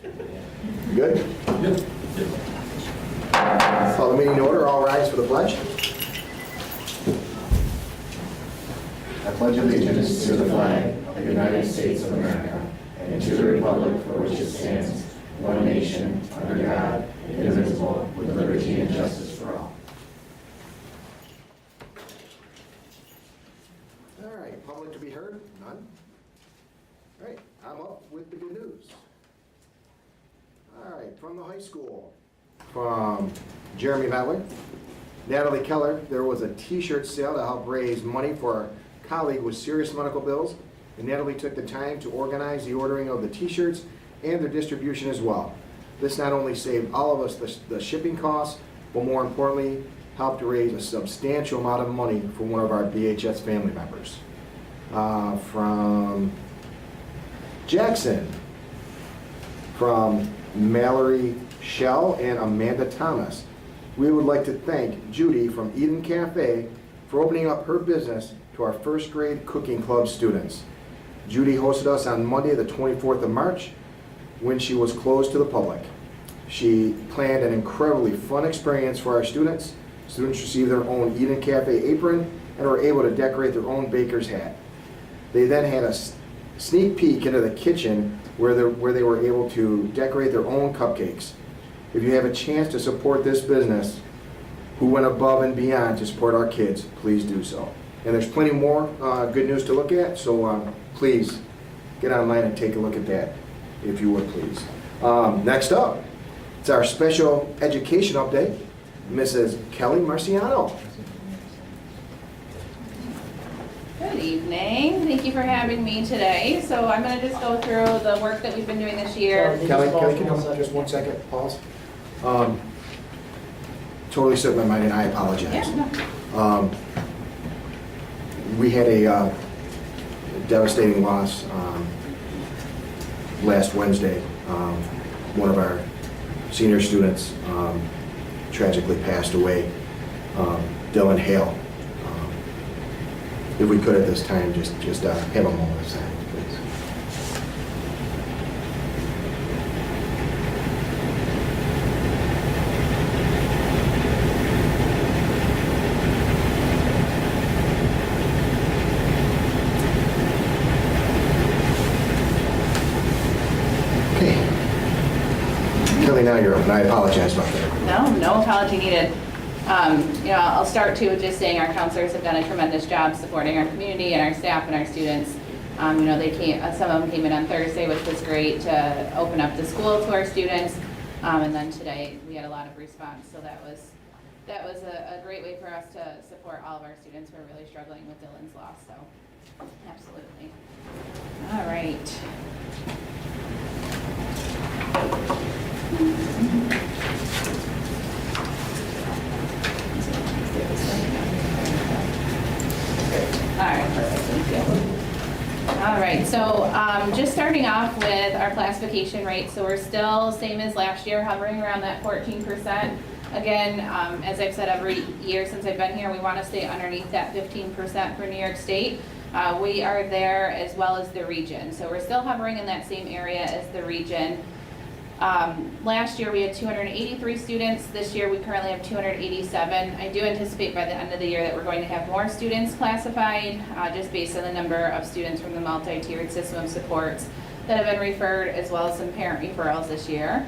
Good? Yep. Call the meeting to order. All rise for the pledge. I pledge Allegiance to the flag of the United States of America and to the republic for which it stands, one nation, under God, indivisible, with liberty and justice for all. All right, public to be heard? None? All right, I'm up with the good news. All right, from the high school. From Jeremy Medler, Natalie Keller, there was a t-shirt sale to help raise money for our colleague with serious medical bills. And Natalie took the time to organize the ordering of the t-shirts and their distribution as well. This not only saved all of us the shipping costs, but more importantly, helped to raise a substantial amount of money for one of our BHS family members. From Jackson, from Mallory Shell and Amanda Thomas, we would like to thank Judy from Eden Cafe for opening up her business to our first grade cooking club students. Judy hosted us on Monday, the 24th of March, when she was closed to the public. She planned an incredibly fun experience for our students. Students received their own Eden Cafe apron and were able to decorate their own baker's hat. They then had a sneak peek into the kitchen where they were able to decorate their own cupcakes. If you have a chance to support this business, who went above and beyond to support our kids, please do so. And there's plenty more good news to look at, so please get online and take a look at that, if you would please. Next up, it's our special education update, Mrs. Kelly Marciano. Good evening. Thank you for having me today. So I'm going to just go through the work that we've been doing this year. Kelly, can you just 1 second, pause? Totally slipped my mind and I apologize. Yeah. We had a devastating loss last Wednesday. One of our senior students tragically passed away, Dylan Hale. If we could at this time, just have a moment of silence, please. Okay. Kelly, now you're up, and I apologize about that. No apology needed. I'll start too with just saying our counselors have done a tremendous job supporting our community and our staff and our students. Some of them came in on Thursday, which was great to open up the school to our students. And then today we had a lot of response, so that was a great way for us to support all of our students who are really struggling with Dylan's loss. So, absolutely. All right. All right, perfect, thank you. All right, so just starting off with our classification rate. So we're still same as last year, hovering around that 14%. Again, as I've said every year since I've been here, we want to stay underneath that 15% for New York State. We are there as well as the region. So we're still hovering in that same area as the region. Last year we had 283 students. This year we currently have 287. I do anticipate by the end of the year that we're going to have more students classified, just based on the number of students from the multi-tiered system of supports that have been referred, as well as some parent referrals this year.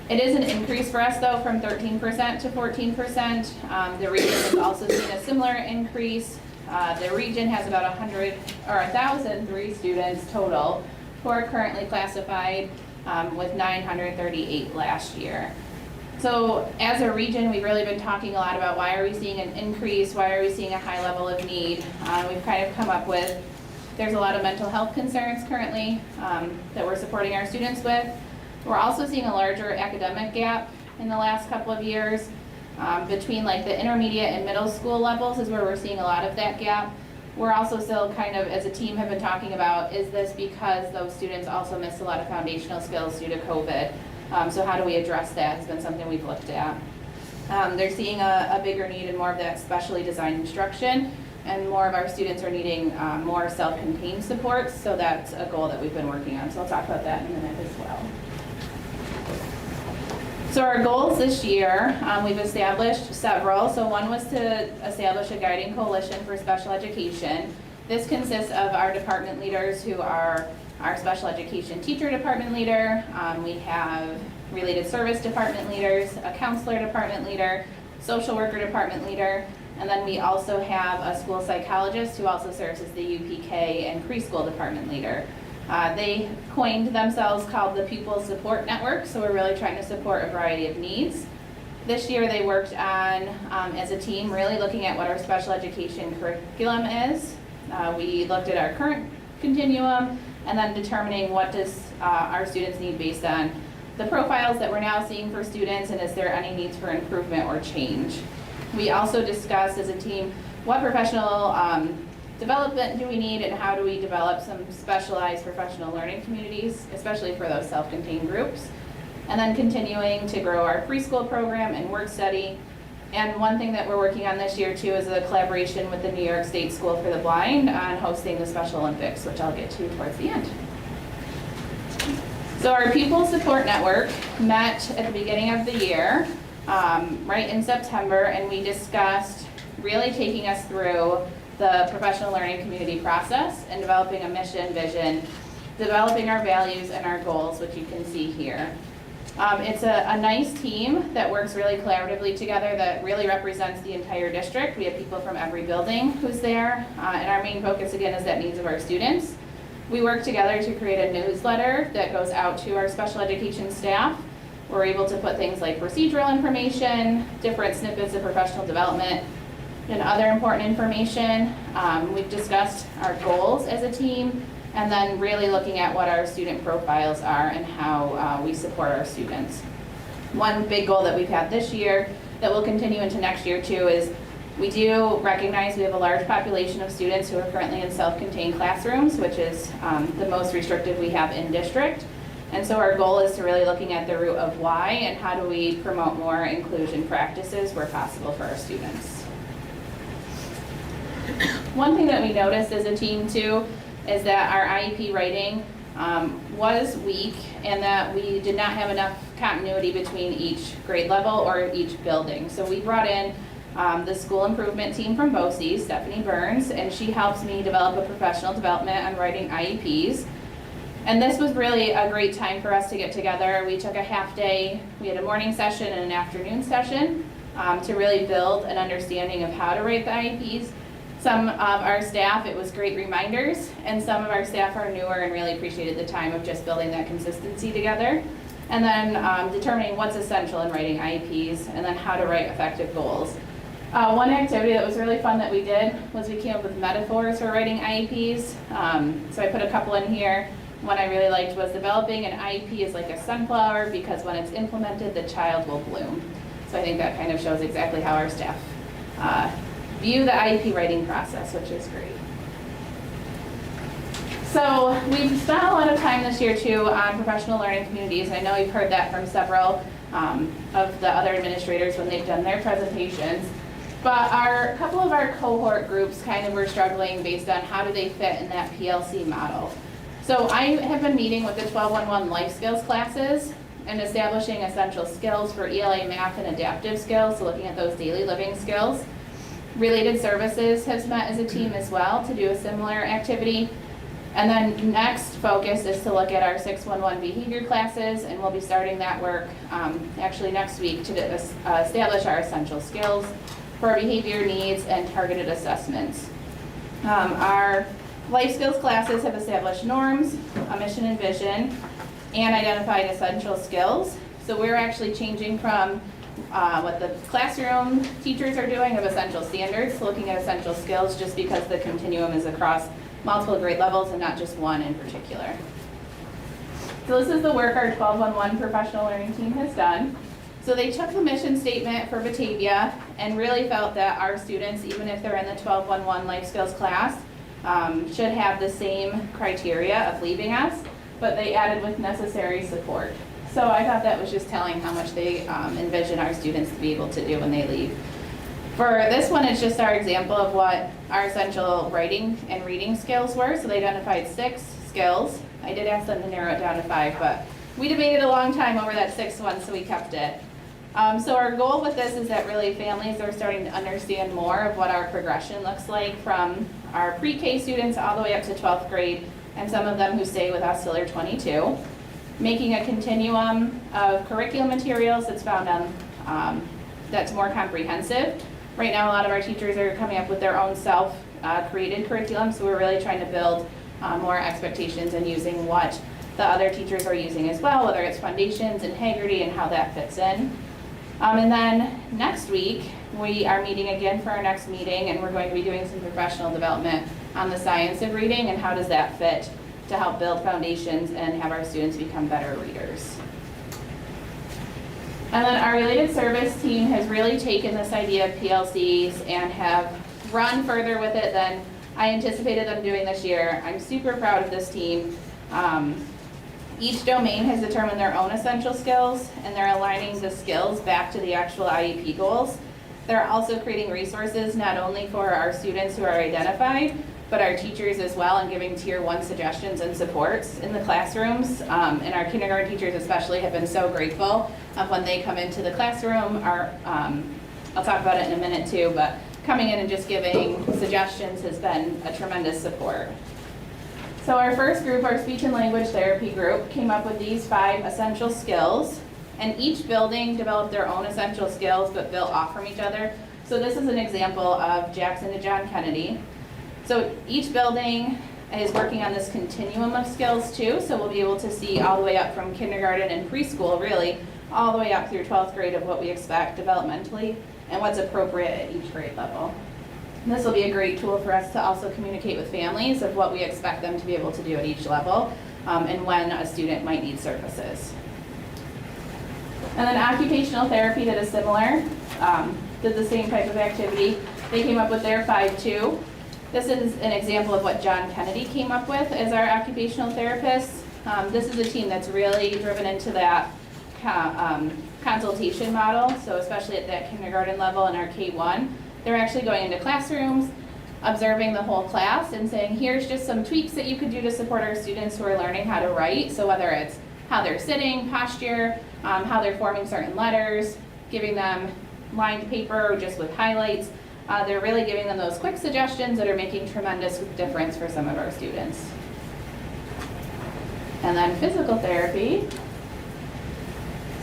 It is an increase for us though from 13% to 14%. The region has also seen a similar increase. The region has about 1,003 students total who are currently classified, with 938 last year. So as a region, we've really been talking a lot about why are we seeing an increase, why are we seeing a high level of need. We've kind of come up with, there's a lot of mental health concerns currently that we're supporting our students with. We're also seeing a larger academic gap in the last couple of years. Between like the intermediate and middle school levels is where we're seeing a lot of that gap. We're also still kind of, as a team, have been talking about, is this because those students also missed a lot of foundational skills due to COVID? So how do we address that? It's been something we've looked at. They're seeing a bigger need in more of that specially designed instruction, and more of our students are needing more self-contained supports, so that's a goal that we've been working on. So I'll talk about that in a minute as well. So our goals this year, we've established several. So one was to establish a guiding coalition for special education. This consists of our department leaders who are our special education teacher department leader. We have related service department leaders, a counselor department leader, social worker department leader, and then we also have a school psychologist who also serves as the UPK and preschool department leader. They coined themselves called the Pupil Support Network, so we're really trying to support a variety of needs. This year they worked on, as a team, really looking at what our special education curriculum is. We looked at our current continuum and then determining what does our students need based on the profiles that we're now seeing for students and is there any needs for improvement or change. We also discussed as a team what professional development do we need and how do we develop some specialized professional learning communities, especially for those self-contained groups. And then continuing to grow our preschool program and work study. And one thing that we're working on this year too is a collaboration with the New York State School for the Blind on hosting the Special Olympics, which I'll get to towards the end. So our Pupil Support Network met at the beginning of the year, right in September, and we discussed really taking us through the professional learning community process and developing a mission, vision, developing our values and our goals, which you can see here. It's a nice team that works really collaboratively together that really represents the entire district. We have people from every building who's there, and our main focus again is that needs of our students. We work together to create a newsletter that goes out to our special education staff. We're able to put things like procedural information, different snippets of professional development, and other important information. We've discussed our goals as a team, and then really looking at what our student profiles are and how we support our students. One big goal that we've had this year that will continue into next year too is we do recognize we have a large population of students who are currently in self-contained classrooms, which is the most restrictive we have in district. And so our goal is to really looking at the root of why and how do we promote more inclusion practices where possible for our students. One thing that we noticed as a team too is that our IEP writing was weak and that we did not have enough continuity between each grade level or each building. So we brought in the school improvement team from BCSD, Stephanie Burns, and she helps me develop a professional development on writing IEPs. And this was really a great time for us to get together. We took a half day, we had a morning session and an afternoon session to really build an understanding of how to write the IEPs. Some of our staff, it was great reminders, and some of our staff are newer and really appreciated the time of just building that consistency together. And then determining what's essential in writing IEPs, and then how to write effective goals. One activity that was really fun that we did was we came up with metaphors for writing IEPs. So I put a couple in here. One I really liked was developing an IEP is like a sunflower because when it's implemented, the child will bloom. So I think that kind of shows exactly how our staff view the IEP writing process, which is great. So we've spent a lot of time this year too on professional learning communities, and I know you've heard that from several of the other administrators when they've done their presentations. But a couple of our cohort groups kind of were struggling based on how do they fit in that PLC model. So I have been meeting with the 1211 life skills classes and establishing essential skills for ELA math and adaptive skills, so looking at those daily living skills. Related Services has met as a team as well to do a similar activity. And then next focus is to look at our 611 behavior classes, and we'll be starting that work actually next week to establish our essential skills for behavior needs and targeted assessments. Our life skills classes have established norms, a mission and vision, and identified essential skills. So we're actually changing from what the classroom teachers are doing of essential standards, looking at essential skills just because the continuum is across multiple grade levels and not just one in particular. So this is the work our 1211 professional learning team has done. So they took the mission statement for Batavia and really felt that our students, even if they're in the 1211 life skills class, should have the same criteria of leaving us, but they added with necessary support. So I thought that was just telling how much they envision our students to be able to do when they leave. For this one, it's just our example of what our essential writing and reading skills were. So they identified 6 skills. I did ask them to narrow it down to 5, but we debated a long time over that sixth one, so we kept it. So our goal with this is that really families are starting to understand more of what our progression looks like from our pre-K students all the way up to 12th grade, and some of them who stay with us till they're 22. Making a continuum of curriculum materials that's found on, that's more comprehensive. Right now, a lot of our teachers are coming up with their own self-created curriculum, so we're really trying to build more expectations and using what the other teachers are using as well, whether it's foundations and Haggerty and how that fits in. And then next week, we are meeting again for our next meeting, and we're going to be doing some professional development on the science of reading and how does that fit to help build foundations and have our students become better readers. And then our related service team has really taken this idea of PLCs and have run further with it than I anticipated them doing this year. I'm super proud of this team. Each domain has determined their own essential skills, and they're aligning the skills back to the actual IEP goals. They're also creating resources not only for our students who are identified, but our teachers as well, and giving tier 1 suggestions and supports in the classrooms. And our kindergarten teachers especially have been so grateful of when they come into the classroom. I'll talk about it in a minute too, but coming in and just giving suggestions has been a tremendous support. So our first group, our speech and language therapy group, came up with these 5 essential skills, and each building developed their own essential skills but built off from each other. So this is an example of Jackson to John Kennedy. So each building is working on this continuum of skills too, so we'll be able to see all the way up from kindergarten and preschool, really, all the way up through 12th grade of what we expect developmentally and what's appropriate at each grade level. And this will be a great tool for us to also communicate with families of what we expect them to be able to do at each level and when a student might need services. And then occupational therapy did a similar, did the same type of activity. They came up with their 5 too. This is an example of what John Kennedy came up with as our occupational therapist. This is a team that's really driven into that consultation model, so especially at that kindergarten level in our K1. They're actually going into classrooms, observing the whole class and saying, here's just some tweaks that you could do to support our students who are learning how to write. So whether it's how they're sitting, posture, how they're forming certain letters, giving them lined paper just with highlights. They're really giving them those quick suggestions that are making tremendous difference for some of our students. And then physical therapy.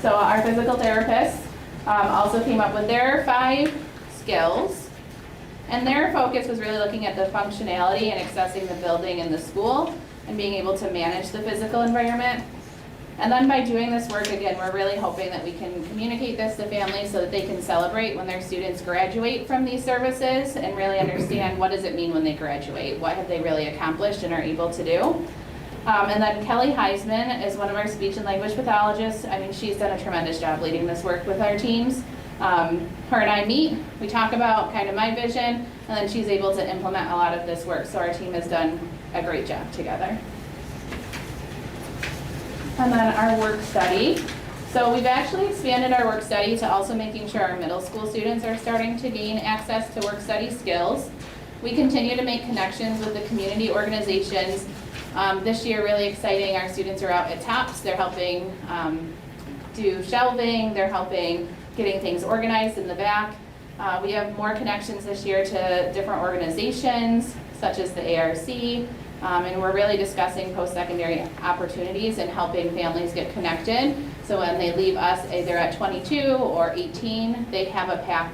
So our physical therapists also came up with their 5 skills, and their focus was really looking at the functionality and accessing the building and the school and being able to manage the physical environment. And then by doing this work, again, we're really hoping that we can communicate this to families so that they can celebrate when their students graduate from these services and really understand what does it mean when they graduate, what have they really accomplished and are able to do. And then Kelly Heisman is one of our speech and language pathologists. I mean, she's done a tremendous job leading this work with our teams. Her and I meet, we talk about kind of my vision, and then she's able to implement a lot of this work. So our team has done a great job together. And then our work study. So we've actually expanded our work study to also making sure our middle school students are starting to gain access to work study skills. We continue to make connections with the community organizations. This year, really exciting, our students are out at TOPS. They're helping do shelving, they're helping getting things organized in the back. We have more connections this year to different organizations, such as the ARC, and we're really discussing post-secondary opportunities and helping families get connected. So when they leave us, either at 22 or 18, they have a path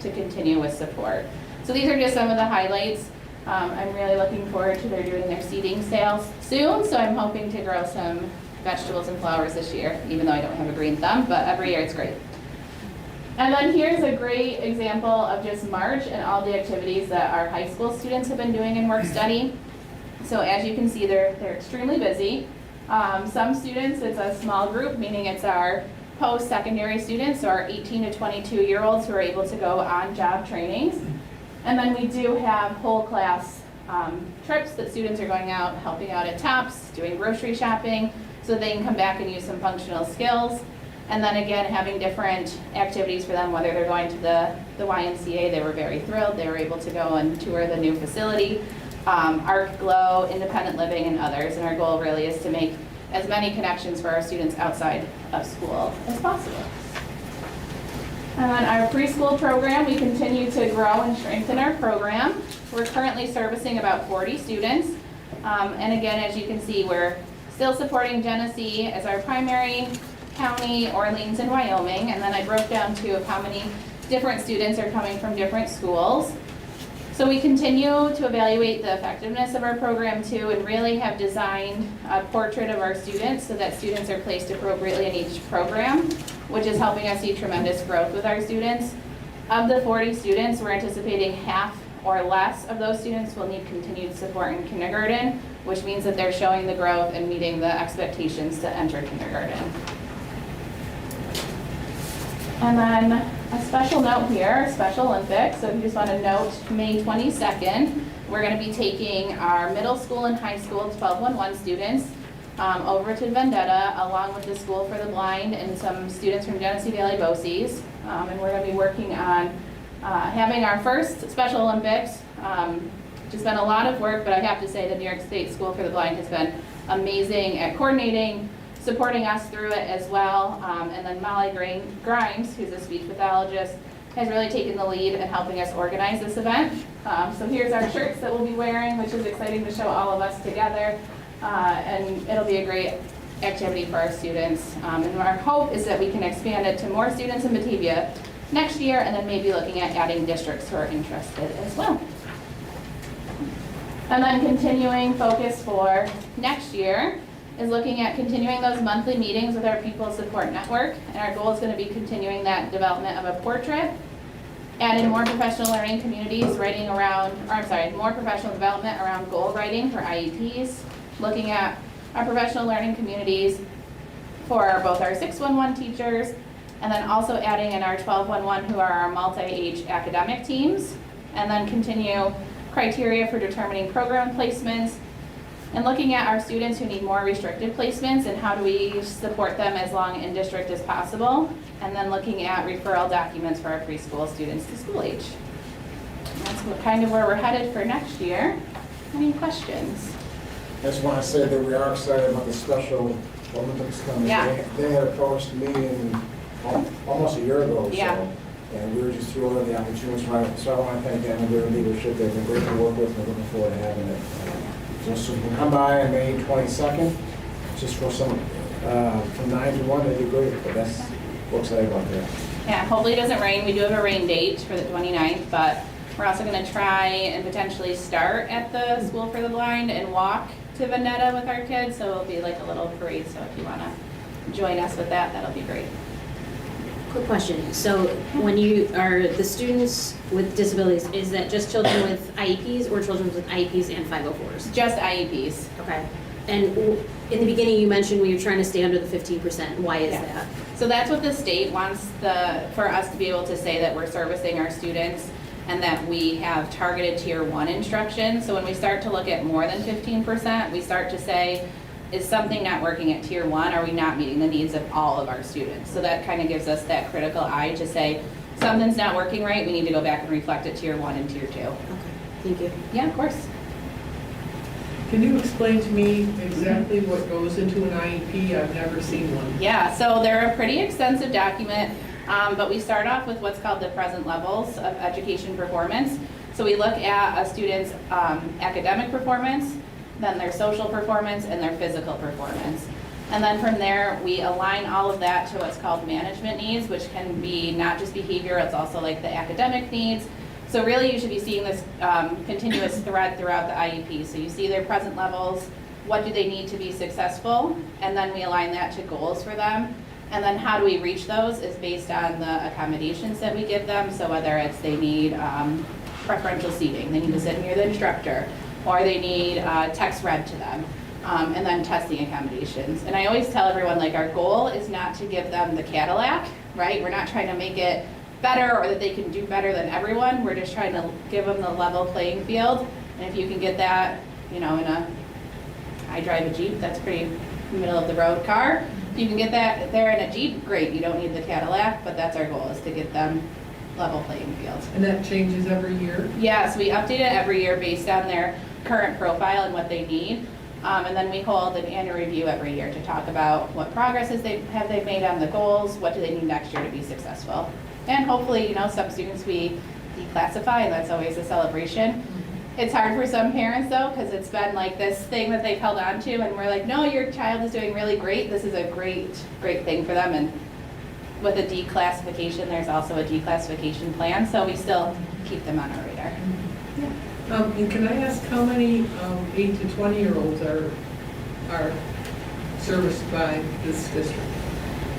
to continue with support. So these are just some of the highlights. I'm really looking forward to their doing their seeding sales soon, so I'm hoping to grow some vegetables and flowers this year, even though I don't have a green thumb, but every year it's great. And then here's a great example of just March and all the activities that our high school students have been doing in work study. So as you can see, they're extremely busy. Some students, it's a small group, meaning it's our post-secondary students, so our 18 to 22-year-olds who are able to go on job trainings. And then we do have whole class trips that students are going out, helping out at TOPS, doing grocery shopping, so they can come back and use some functional skills. And then again, having different activities for them, whether they're going to the YMCA, they were very thrilled. They were able to go and tour the new facility, Arc Glow, Independent Living, and others. And our goal really is to make as many connections for our students outside of school as possible. On our preschool program, we continue to grow and strengthen our program. We're currently servicing about 40 students. And again, as you can see, we're still supporting Genesee as our primary county, Orleans and Wyoming. And then I broke down too of how many different students are coming from different schools. So we continue to evaluate the effectiveness of our program too, and really have designed a portrait of our students so that students are placed appropriately in each program, which is helping us see tremendous growth with our students. Of the 40 students, we're anticipating half or less of those students will need continued support in kindergarten, which means that they're showing the growth and meeting the expectations to enter kindergarten. And then a special note here, Special Olympics. So if you just want to note, May 22nd, we're going to be taking our middle school and high school 1211 students over to Vendetta, along with the School for the Blind and some students from Genesee Valley BOCES. And we're going to be working on having our first Special Olympics. It's been a lot of work, but I have to say the New York State School for the Blind has been amazing at coordinating, supporting us through it as well. And then Molly Grimes, who's a speech pathologist, has really taken the lead in helping us organize this event. So here's our shirts that we'll be wearing, which is exciting to show all of us together. And it'll be a great activity for our students. And our hope is that we can expand it to more students in Batavia next year, and then maybe looking at adding districts who are interested as well. And then continuing focus for next year is looking at continuing those monthly meetings with our People Support Network. And our goal is going to be continuing that development of a portrait, adding more professional learning communities, more professional development around goal writing for IEPs, looking at our professional learning communities for both our 611 teachers, and then also adding in our 1211 who are our multi-age academic teams, and then continue criteria for determining program placements, and looking at our students who need more restricted placements and how do we support them as long in district as possible, and then looking at referral documents for our preschool students to school age. And that's kind of where we're headed for next year. Any questions? I just want to say that we are excited about the Special Olympics coming. Yeah. They had approached me almost a year ago or so. Yeah. And we were just thrilled at the opportunity. So I want to thank them and their leadership. They've been great to work with, and we're looking forward to having it. So you can come by on May 22nd, just for some, from 9 to 1, that'd be great. But we're excited about that. Yeah, hopefully it doesn't rain. We do have a rain date for the 29th, but we're also going to try and potentially start at the School for the Blind and walk to Vendetta with our kids. So it'll be like a little parade. So if you want to join us with that, that'll be great. Quick question. So when you are the students with disabilities, is that just children with IEPs or children with IEPs and 504s? Just IEPs. Okay. And in the beginning, you mentioned we were trying to stay under the 15%. Why is that? So that's what the state wants for us to be able to say that we're servicing our students and that we have targeted tier 1 instruction. So when we start to look at more than 15%, we start to say, is something not working at tier 1? Are we not meeting the needs of all of our students? So that kind of gives us that critical eye to say, something's not working right, we need to go back and reflect at tier 1 and tier 2. Okay. Thank you. Yeah, of course. Can you explain to me exactly what goes into an IEP? I've never seen one. Yeah, so they're a pretty extensive document, but we start off with what's called the present levels of education performance. So we look at a student's academic performance, then their social performance, and their physical performance. And then from there, we align all of that to what's called management needs, which can be not just behavior, it's also like the academic needs. So really you should be seeing this continuous thread throughout the IEP. So you see their present levels, what do they need to be successful, and then we align that to goals for them. And then how do we reach those is based on the accommodations that we give them. So whether it's they need preferential seating, they need to sit near the instructor, or they need text read to them, and then testing accommodations. And I always tell everyone, like, our goal is not to give them the Cadillac, right? We're not trying to make it better or that they can do better than everyone. We're just trying to give them the level playing field. And if you can get that, you know, I drive a Jeep, that's pretty middle of the road car. If you can get that there in a Jeep, great, you don't need the Cadillac, but that's our goal, is to get them level playing field. And that changes every year? Yeah, so we update it every year based on their current profile and what they need. And then we hold an annual review every year to talk about what progresses they've made on the goals, what do they need next year to be successful. And hopefully, you know, some students we declassify, and that's always a celebration. It's hard for some parents though, because it's been like this thing that they've held on to, and we're like, no, your child is doing really great. This is a great thing for them. And with a declassification, there's also a declassification plan, so we still keep them on our radar. And can I ask how many 8 to 20-year-olds are serviced by this district?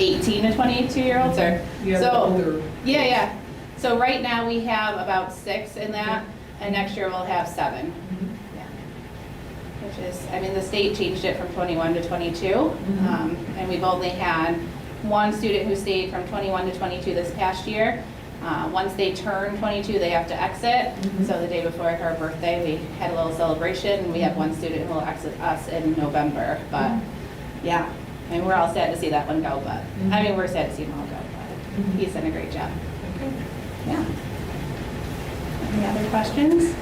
18 to 22-year-olds are. Yeah, the So, older. yeah. So right now we have about 6 in that, and next year we'll have 7. Yeah. Which is, I mean, the state changed it from 21 to 22, and we've only had one student who stayed from 21 to 22 this past year. Once they turn 22, they have to exit. So the day before her birthday, we had a little celebration. We have one student who will exit us in November. But yeah, I mean, we're all sad to see that one go. But I mean, we're sad to see him all go. But he's done a great job. Yeah. Any other questions?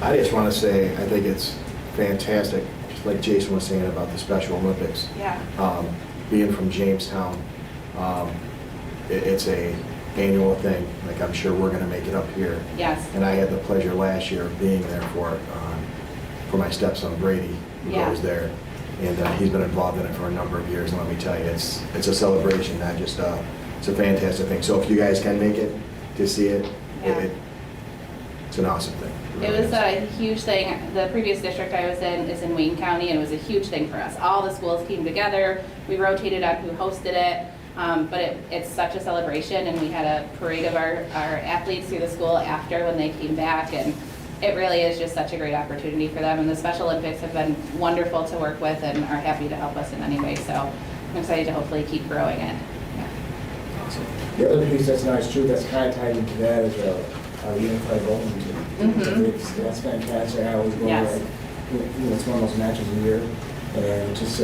I just want to say, I think it's fantastic, just like Jason was saying about the Special Olympics. Yeah. Being from Jamestown, it's a annual thing. Like, I'm sure we're going to make it up here. Yes. And I had the pleasure last year of being there for my stepson Brady, who Yeah. goes there. And he's been involved in it for a number of years. And let me tell you, it's a celebration, not just it's a fantastic thing. So if you guys can make it to see it, Yeah. it's an awesome thing. It was a huge thing. The previous district I was in is in Wayne County, and it was a huge thing for us. All the schools came together. We rotated on who hosted it, but it's such a celebration, and we had a parade of our athletes through the school after when they came back, and it really is just such a great opportunity for them. And the Special Olympics have been wonderful to work with and are happy to help us in any way. So I'm excited to hopefully keep growing it. Yeah. The other piece that's nice too, that's kind of tied into that is our unified bowling team. That's fantastic. I always go Yes. there. It's one of those matches a year. And it's just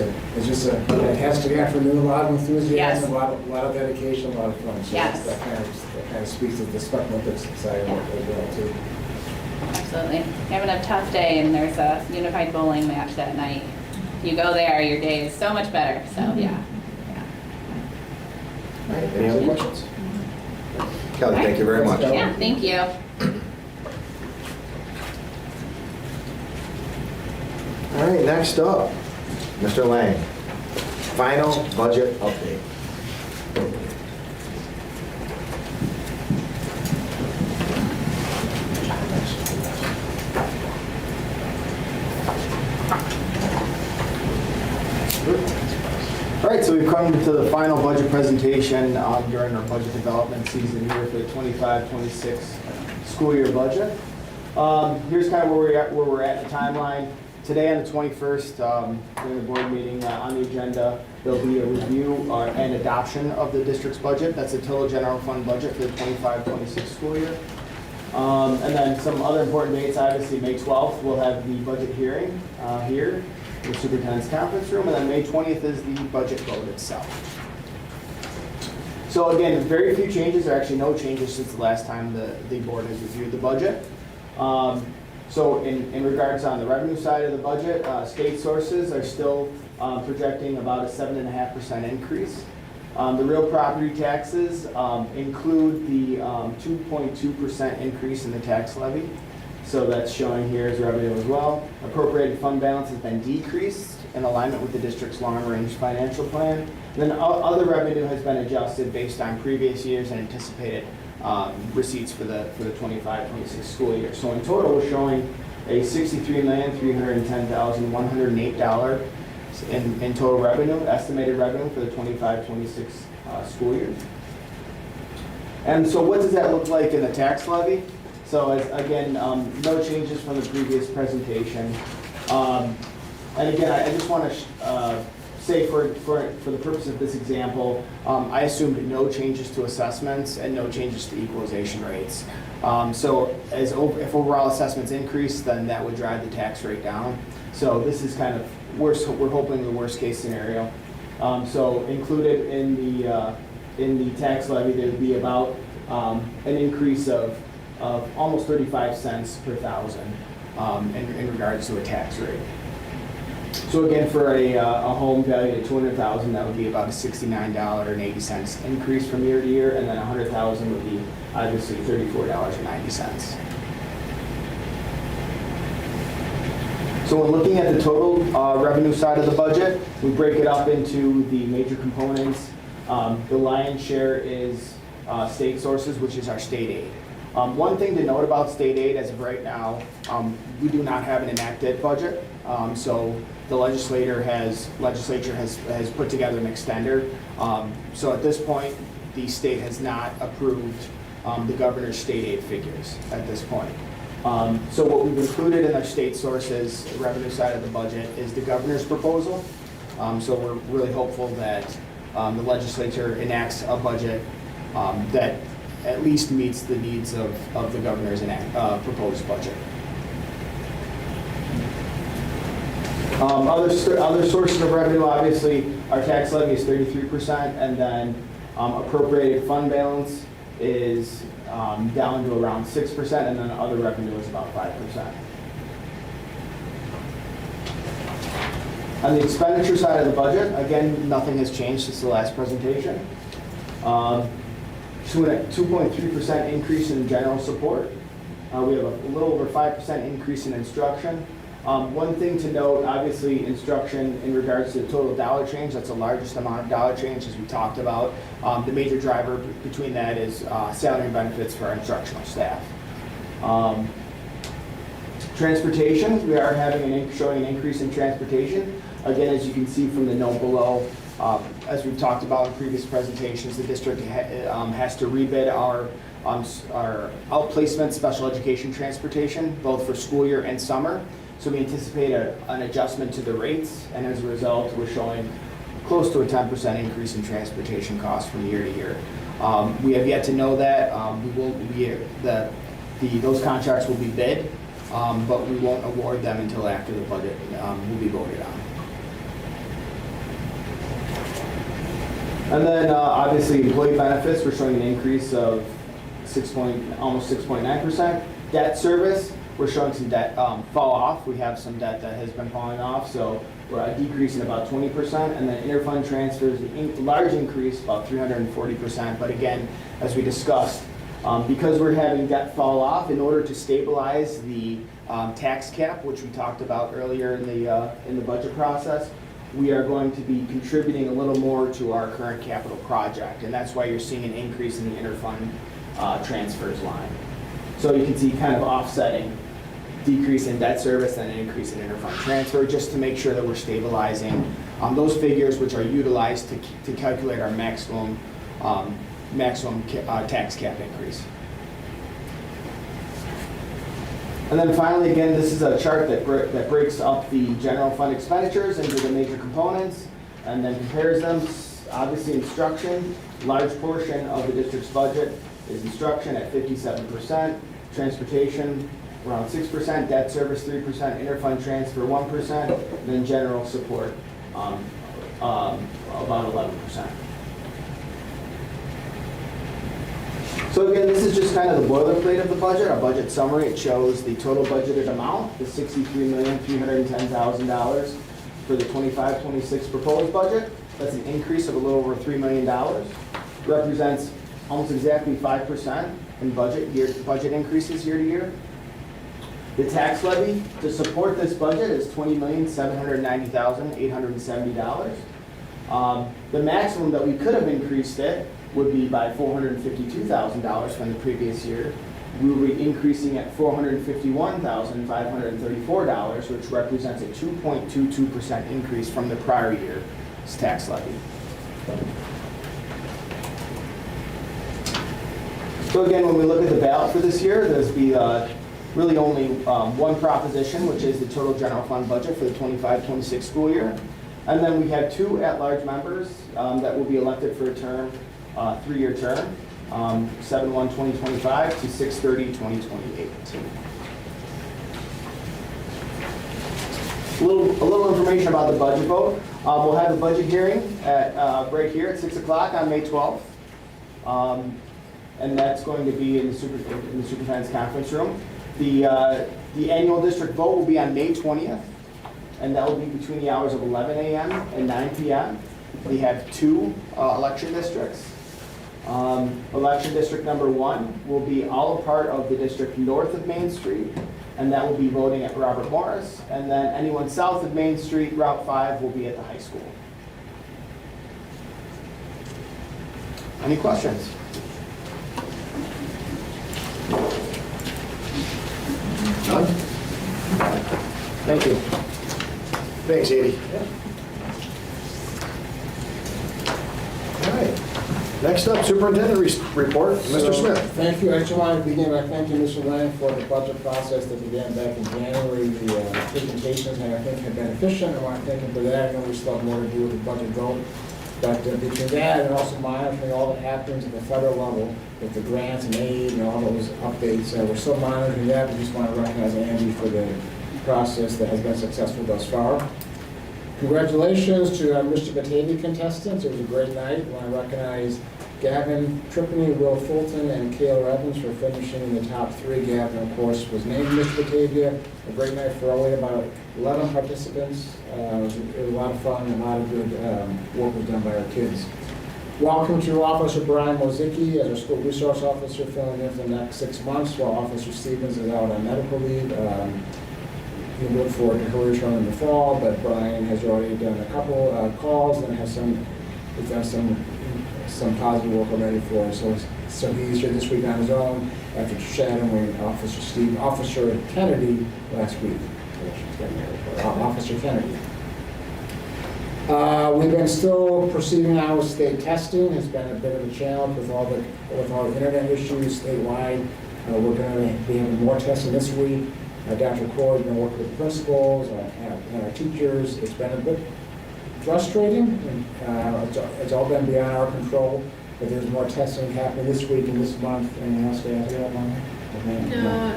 a fantastic afternoon, a lot of enthusiasm, Yes. a lot of dedication, a lot of fun. So Yes. that kind of speaks to the Special Olympics side of it as well too. Absolutely. Having a tough day and there's a unified bowling match that night. You go there, your day is so much better. So yeah. All right, any other questions? Kelly, thank you very much. Yeah, thank you. All right, next up, Mr. Lang, final budget update. All right, so we've come to the final budget presentation during our budget development season here for the 25-26 school year budget. Here's kind of where we're at in the timeline. Today on the 21st, during the board meeting, on the agenda, there'll be a review and adoption of the district's budget. That's the total general fund budget for the 25-26 school year. And then some other important dates, obviously May 12th, we'll have the budget hearing here in the superintendent's conference room, and then May 20th is the budget vote itself. So again, very few changes, or actually no changes since the last time the board has reviewed the budget. So in regards on the revenue side of the budget, state sources are still projecting about a 7.5% increase. The real property taxes include the 2.2% increase in the tax levy. So that's showing here as revenue as well. Appropriated fund balance has been decreased in alignment with the district's long-range financial plan. And then other revenue has been adjusted based on previous years and anticipated receipts for the 25-26 school year. So in total, we're showing a $63,310,108 in total revenue, estimated revenue for the 25-26 school year. And so what does that look like in the tax levy? So again, no changes from the previous presentation. And again, I just want to say for the purpose of this example, I assumed no changes to assessments and no changes to equalization rates. So if overall assessments increase, then that would drive the tax rate down. So this is kind of we're hoping the worst case scenario. So included in the tax levy, there would be about an increase of almost 35 cents per thousand in regards to a tax rate. So again, for a home valued at $200,000, that would be about a $69.80 increase from year to year, and then $100,000 would be obviously $34.90. So when looking at the total revenue side of the budget, we break it up into the major components. The lion's share is state sources, which is our state aid. One thing to note about state aid as of right now, we do not have an enacted budget. So the legislature has put together an extender. So at this point, the state has not approved the governor's state aid figures at this point. So what we've included in our state sources, the revenue side of the budget, is the governor's proposal. So we're really hopeful that the legislature enacts a budget that at least meets the needs of the governor's proposed budget. Other sources of revenue, obviously, our tax levy is 33%, and then appropriated fund balance is down to around 6%, and then other revenue is about 5%. On the expenditure side of the budget, again, nothing has changed since the last presentation. 2.3% increase in general support. We have a little over 5% increase in instruction. One thing to note, obviously, instruction in regards to the total dollar change, that's the largest amount of dollar change, as we talked about. The major driver between that is salary and benefits for our instructional staff. Transportation, we are showing an increase in transportation. Again, as you can see from the note below, as we've talked about in previous presentations, the district has to rebid our outplacement special education transportation, both for school year and summer. So we anticipate an adjustment to the rates, and as a result, we're showing close to a 10% increase in transportation costs from year to year. We have yet to know that. Those contracts will be bid, but we won't award them until after the budget will be voted on. And then obviously employee benefits, we're showing an increase of almost 6.9%. Debt service, we're showing some debt fall off. We have some debt that has been falling off, so we're decreasing about 20%. And then interfund transfers, large increase, about 340%. But again, as we discussed, because we're having debt fall off, in order to stabilize the tax cap, which we talked about earlier in the budget process, we are going to be contributing a little more to our current capital project, and that's why you're seeing an increase in the interfund transfers line. So you can see kind of offsetting decrease in debt service and an increase in interfund transfer, just to make sure that we're stabilizing those figures, which are utilized to calculate our maximum tax cap increase. And then finally, again, this is a chart that breaks up the general fund expenditures into the major components and then compares them. Obviously, instruction, large portion of the district's budget is instruction at 57%, transportation around 6%, debt service 3%, interfund transfer 1%, and then general support about 11%. So again, this is just kind of the boilerplate of the budget, our budget summary. It shows the total budgeted amount, the $63,310,000 for the 25-26 proposed budget. That's an increase of a little over $3 million. Represents almost exactly 5% in budget increases year to year. The tax levy to support this budget is $20,790,870. The maximum that we could have increased it would be by $452,000 from the previous year. We will be increasing at $451,534, which represents a 2.22% increase from the prior year's tax levy. So again, when we look at the ballot for this year, there's really only one proposition, which is the total general fund budget for the 25-26 school year. And then we have two at-large members that will be elected for a term, 3-year term, 7/1/2025 to 6/30/2028. A little information about the budget vote. We'll have the budget hearing right here at 6 o'clock on May 12th. And that's going to be in the superintendent's conference room. The annual district vote will be on May 20th. and that will be between the hours of 11 a.m. and 9 p.m. We have 2 election districts. Election district number 1 will be all a part of the district north of Main Street, and that will be voting at Robert Morris. And then anyone south of Main Street, Route 5, will be at the high school. Any questions? None? Thank you. Thanks, Edie. All right. Next up, superintendent report, Mr. So, Smith. Thank you. I just wanted to begin by thanking Mr. Lang for the budget process that began back in January. The presentations, I think, have been efficient. I want to thank him for that. I know we still have more to do with the budget vote. But between that and also monitoring all that happens at the federal level with the grants and aid and all those updates, we're still monitoring that. We just want to recognize Andy for the process that has been successful thus far. Congratulations to Mr. Batavia contestants. It was a great night. I want to recognize Gavin Tripney, Will Fulton, and Kayla Evans for finishing in the top 3. Gavin, of course, was named Mr. Batavia. A great night for only about 11 participants. It was a lot of fun and a lot of good work was done by our kids. Welcome to Officer Brian Mozicki as our school resource officer, filling in for the next 6 months while Officer Stevens is out on medical leave. We look forward to her return in the fall, but Brian has already done a couple calls and has some positive work already for us. So he's here this week on his own after shadowing Officer Kennedy last week. Officer Kennedy. We've been still proceeding now with state testing. It's been a bit of a challenge with all the internet issues statewide. We're going to be having more testing this week. Dr. Corey has been working with principals and our teachers. It's been a bit frustrating. It's all been beyond our control, but there's more testing happening this week and this month. Anything else to add to that, Mom? No,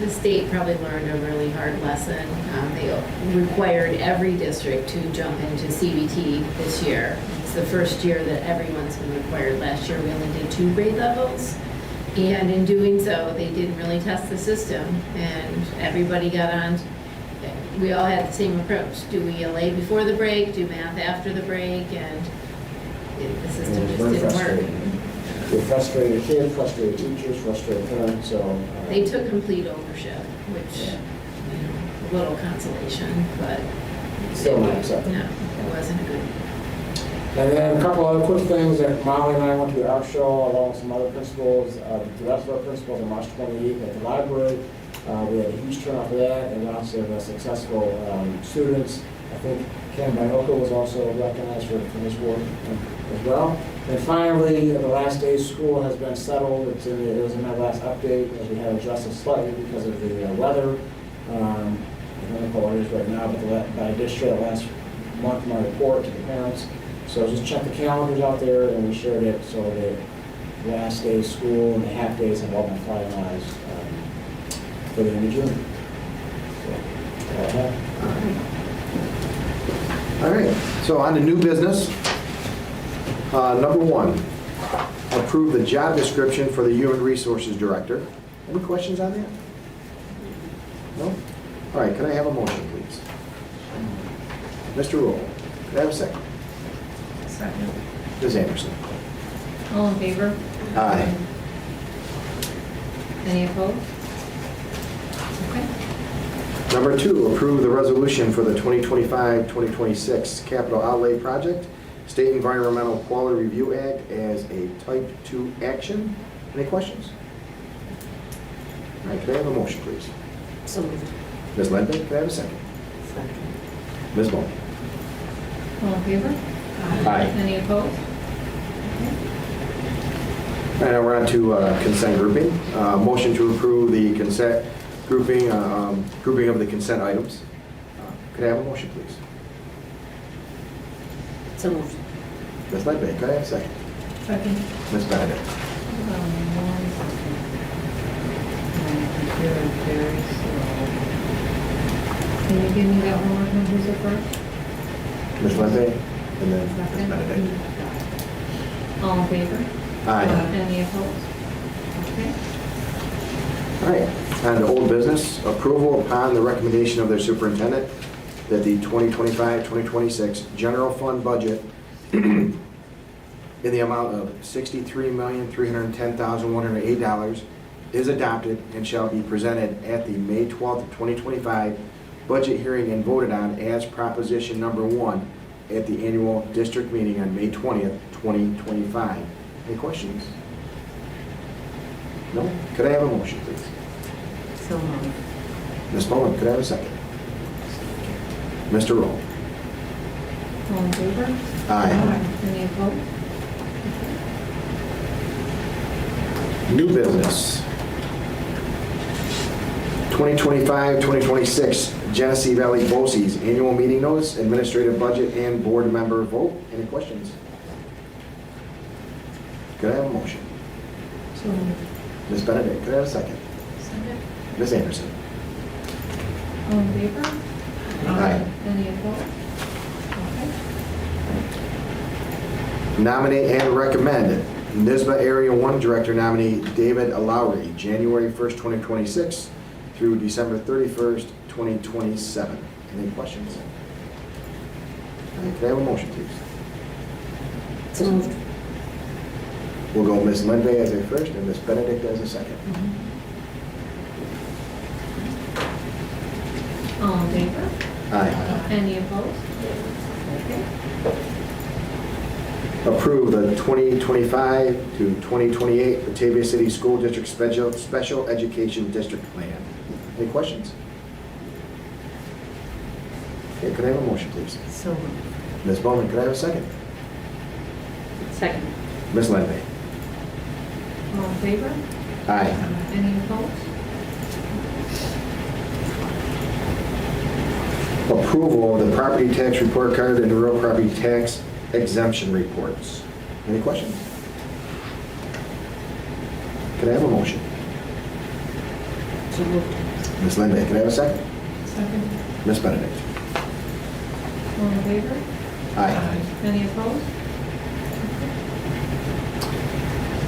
the state probably learned a really hard lesson. They required every district to jump into CBT this year. It's the first year that everyone's been required. Last year we only did 2 grade levels. And in doing so, they didn't really test the system, and everybody got on. We all had the same approach. Do we LA before the break? Do math after the break? And the system just didn't work. With frustrated kids, frustrated teachers, frustrated parents, so. They took complete ownership, which, a little consolation, but. Still not acceptable. No, it wasn't a good. And then a couple other quick things that Molly and I went to the art show along with some other principals. The rest of our principals on March 28th at the library. We had a huge turnout for that and lots of successful students. I think Ken Bioka was also recognized for his work as well. And finally, the last day of school has been settled. It was in my last update as we had adjusted slightly because of the weather. I don't know what it is right now, but I did share last month my report to the parents. So just check the calendars out there, and we shared it so that the last day of school and the half days have all been finalized for the end of June. So, All right, so on to new business. Number 1, approve the job description for the Human Resources Director. Any questions on that? No? All right, can I have a motion, please? Mr. Rule, can I have a second? Second. Ms. Anderson? All in favor? Aye. Any opposed? Okay. Number 2, approve the resolution for the 2025-2026 capital outlay project, State Environmental Quality Review Act, as a Type 2 action. Any questions? All right, can I have a motion, please? So moved. Ms. Ledbetter, can I have a second? Second. Ms. Bowman? All in favor? Aye. Any opposed? All right, now we're on to consent grouping. Motion to approve the consent grouping of the consent items. Could I have a motion, please? So moved. Ms. Ledbetter, could I have a second? Second. Ms. Benedict? One second. My computer is very slow. Can you give me that one more time, who's the first? Ms. Ledbetter, and then Ms. Second. Benedict. All in favor? Aye. Any opposed? Okay. All right, on to old business. Approval upon the recommendation of their superintendent, that the 2025-2026 general fund budget in the amount of $63,310,108 is adopted and shall be presented at the May 12th, 2025 budget hearing and voted on as proposition number 1 at the annual district meeting on May 20th, 2025. Any questions? No? Could I have a motion, please? So moved. Ms. Bowen, could I have a second? Mr. Roll. All in favor? Aye. Any opposed? New business. 2025-2026 Genesee Valley BOCES annual meeting notice, administrative budget, and board member vote. Any questions? Could I have a motion? So moved. Ms. Benedict, could I have a second? Second. Ms. Anderson. All in favor? Aye. Any opposed? Okay. Nominate and recommend NISBA Area 1 Director nominee David Lowry, January 1st, 2026 through December 31st, 2027. Any questions? Could I have a motion, please? So moved. We'll go Ms. Lindvay as a first and Ms. Benedict as a second. All in favor? Aye. Any opposed? Okay. Approve the 2025 to 2028 Batavia City School District Special Education District Plan. Any questions? Okay, could I have a motion, please? So moved. Ms. Bowman, could I have a second? Second. Ms. Lindvay. All in favor? Aye. Any opposed? Approval of the property tax report card and the real property tax exemption reports. Any questions? Could I have a motion? So moved. Ms. Lindvay, could I have a second? Second. Ms. Benedict. All in favor? Aye. Any opposed?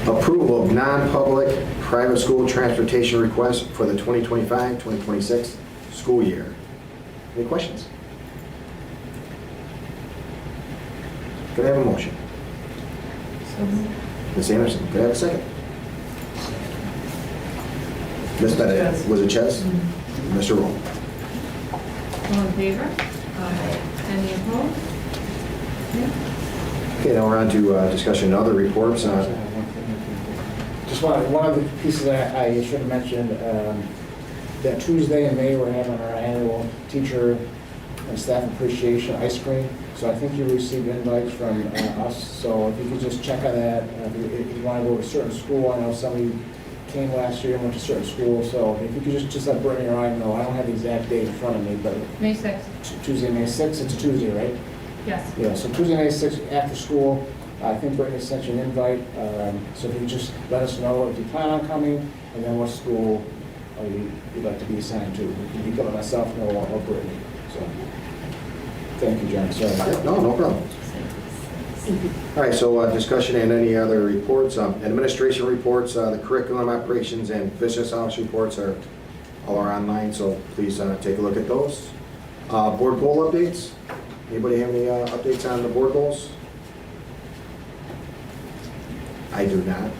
Approval of non-public private school transportation requests for the 2025-2026 school year. Any questions? Could I have a motion? So moved. Ms. Anderson, could I have a second? Ms. Benedict, was it Ches? Mr. Roll. All in favor? Any opposed? Okay, now we're on to discussion and other reports. Just one of the pieces I should have mentioned, that Tuesday in May, we're having our annual teacher and staff appreciation ice cream. So I think you received invites from us, so if you could just check on that. If you want to go to a certain school, I know somebody came last year and went to a certain school, so if you could just let Brittany or I know. I don't have the exact date in front of me, but May 6th. Tuesday, May 6th, it's a Tuesday, right? Yes. Yeah, so Tuesday, May 6th, after school, I think Brittany sent you an invite, so if you could just let us know if you plan on coming, and then what school you'd like to be assigned to. You can let myself know or Brittany, so. Thank you, John, sorry. No, no problem. All right, so discussion and any other reports, administration reports, the curriculum operations and business hours reports are all online, so please take a look at those. Board goal updates. Anybody have any updates on the board goals? I do not.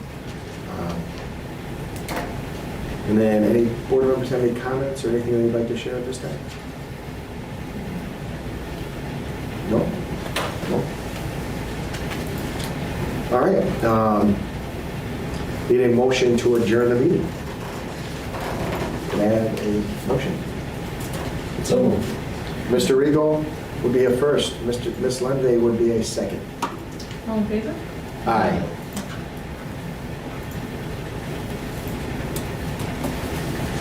And then any board members have any comments or anything they'd like to share at this time? No? No? All right. Need a motion to adjourn the meeting. Can I have a motion? So moved. Mr. Regal would be a first. Ms. Lindvay would be a second. All in favor? Aye.